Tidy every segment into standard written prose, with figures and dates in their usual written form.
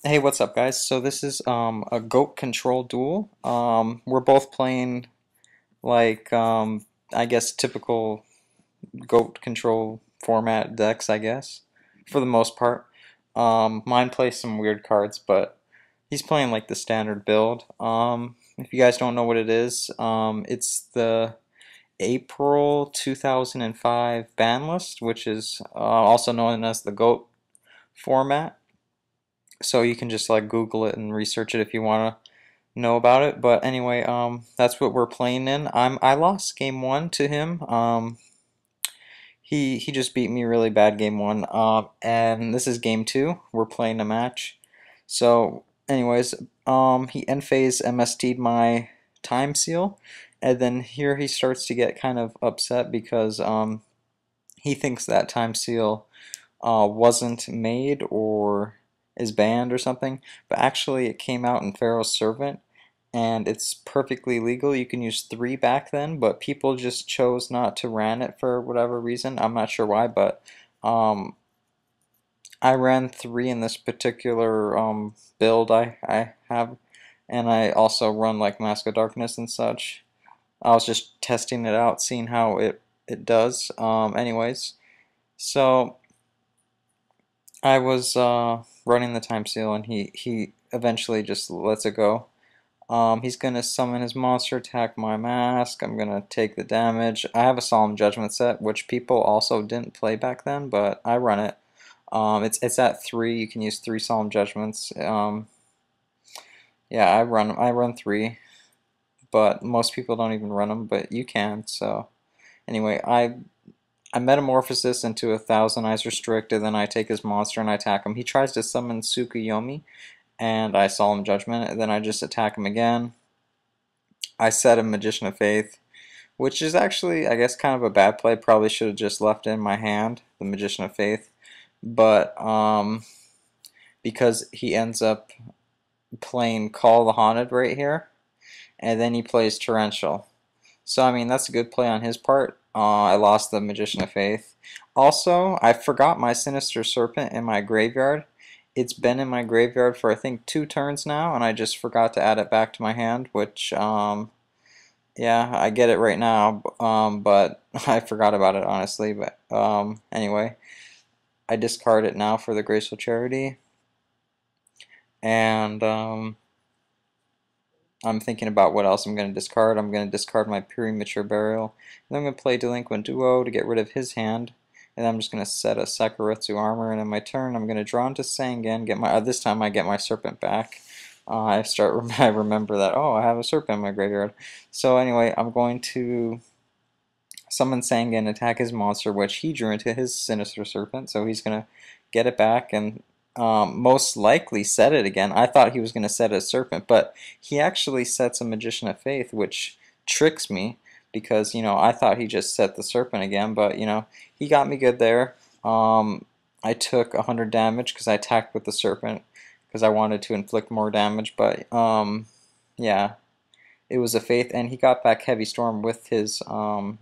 Hey, what's up, guys? So this is a goat control duel. We're both playing like I guess typical goat control format decks, I guess, for the most part. Mine plays some weird cards, but he's playing like the standard build. If you guys don't know what it is, it's the April 2005 ban list, which is also known as the goat format. So you can just like Google it and research it if you want to know about it. But anyway, that's what we're playing in. I lost game one to him. He just beat me really bad game one. And this is game two. We're playing a match. So, anyways, he end phase MST'd my time seal, and then here he starts to get kind of upset because he thinks that time seal wasn't made or is banned or something, but actually it came out in Pharaoh's Servant and it's perfectly legal. You can use three back then, but people just chose not to ran it for whatever reason. I'm not sure why, but um, I ran three in this particular build I have, and I also run like Mask of Darkness and such. I was just testing it out, seeing how it does. Anyways, so I was running the time seal, and he eventually just lets it go. He's gonna summon his monster, attack my mask. I'm gonna take the damage. I have a Solemn Judgment set, which people also didn't play back then, but I run it. It's at three. You can use three Solemn Judgments. Yeah, I run three, but most people don't even run them, but you can. So anyway, I metamorphosis into a Thousand Eyes Restrict, and then I take his monster and I attack him. He tries to summon Tsukuyomi, and I Solemn Judgment, and then I just attack him again. I set a Magician of Faith, which is actually, I guess, kind of a bad play. Probably should have just left it in my hand, the Magician of Faith. But because he ends up playing Call the Haunted right here, and then he plays Torrential. So, I mean, that's a good play on his part. I lost the Magician of Faith. Also, I forgot my Sinister Serpent in my graveyard. It's been in my graveyard for, I think, two turns now, and I just forgot to add it back to my hand, which, yeah, I get it right now, but I forgot about it, honestly. But anyway, I discard it now for the Graceful Charity, and I'm thinking about what else I'm going to discard. I'm going to discard my Premature Burial. And then I'm going to play Delinquent Duo to get rid of his hand. And I'm just going to set a Sakuretsu Armor. And in my turn, I'm going to draw into Sangan. Get my this time I get my Serpent back. I remember that, oh, I have a Serpent in my graveyard. So anyway, I'm going to summon Sangan, attack his monster, which he drew into his Sinister Serpent. So he's going to get it back and most likely set it again. I thought he was going to set a serpent, but he actually sets a Magician of Faith, which tricks me because, I thought he just set the serpent again, but, he got me good there. I took 100 damage because I attacked with the serpent because I wanted to inflict more damage, but, yeah, it was a Faith, and he got back Heavy Storm with his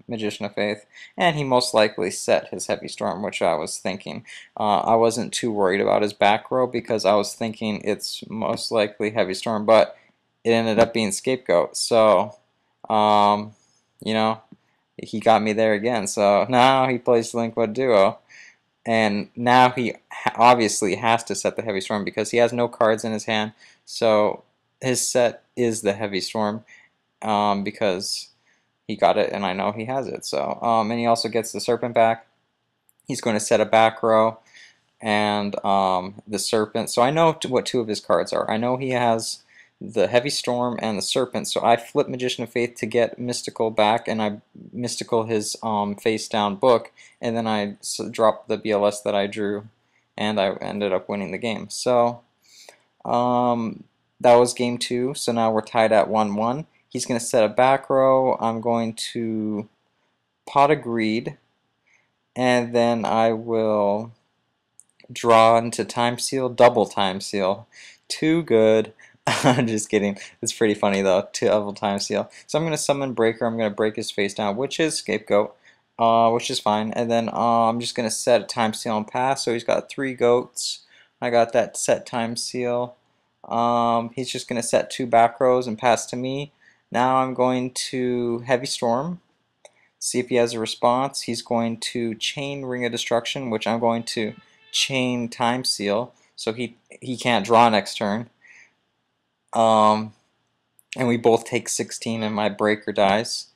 Magician of Faith, and he most likely set his Heavy Storm, which I was thinking. I wasn't too worried about his back row because I was thinking it's most likely Heavy Storm, but it ended up being Scapegoat, so, um, you know, he got me there again. So now he plays Delinquent Duo, and now he obviously has to set the Heavy Storm because he has no cards in his hand, so his set is the Heavy Storm because he got it and I know he has it. So, and he also gets the Serpent back. He's going to set a back row and the Serpent. So I know what two of his cards are. I know he has the Heavy Storm and the Serpent. So I flip Magician of Faith to get Mystical back, and I Mystical his face down book, and then I drop the BLS that I drew, and I ended up winning the game. So that was game two. So now we're tied at 1-1. He's going to set a back row. I'm going to Pot of Greed, and then I will draw into Time Seal, double Time Seal. Too good. I'm just kidding. It's pretty funny though, double Time Seal. So I'm going to summon Breaker. I'm going to break his face down, which is Scapegoat, which is fine. And then I'm just going to set a Time Seal and pass. So he's got three goats. I got that set time seal. He's just going to set 2 back rows and pass to me. Now I'm going to Heavy Storm, see if he has a response. He's going to chain Ring of Destruction, which I'm going to chain Time Seal, so he can't draw next turn. And we both take 16 and my breaker dies.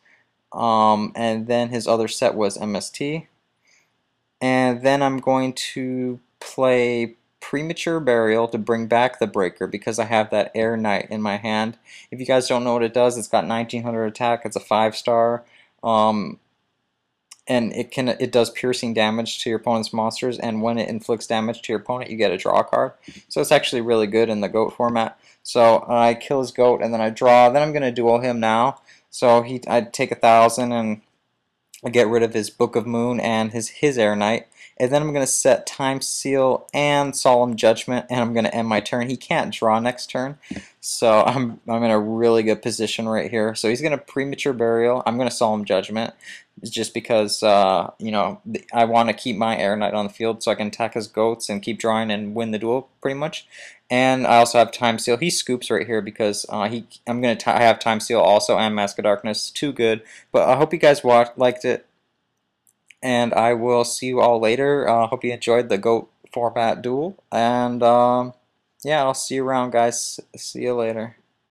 And then his other set was MST. And then I'm going to play Premature Burial to bring back the breaker because I have that Air Knight in my hand. If you guys don't know what it does, it's got 1900 attack, it's a 5-star. And it does piercing damage to your opponent's monsters, and when it inflicts damage to your opponent, you get a draw card. So it's actually really good in the goat format. So I kill his goat and then I draw. Then I'm gonna duel him now. So I take 1,000 and I get rid of his Book of Moon and his Air Knight. And then I'm going to set Time Seal and Solemn Judgment, and I'm going to end my turn. He can't draw next turn, so I'm in a really good position right here. So he's going to Premature Burial. I'm going to Solemn Judgment, just because you know, I want to keep my Air Knight on the field so I can attack his goats and keep drawing and win the duel pretty much. And I also have Time Seal. He scoops right here because I have Time Seal also and Mask of Darkness. Too good. But I hope you guys liked it, and I will see you all later. Hope you enjoyed the GOAT format duel, and yeah, I'll see you around, guys. See you later.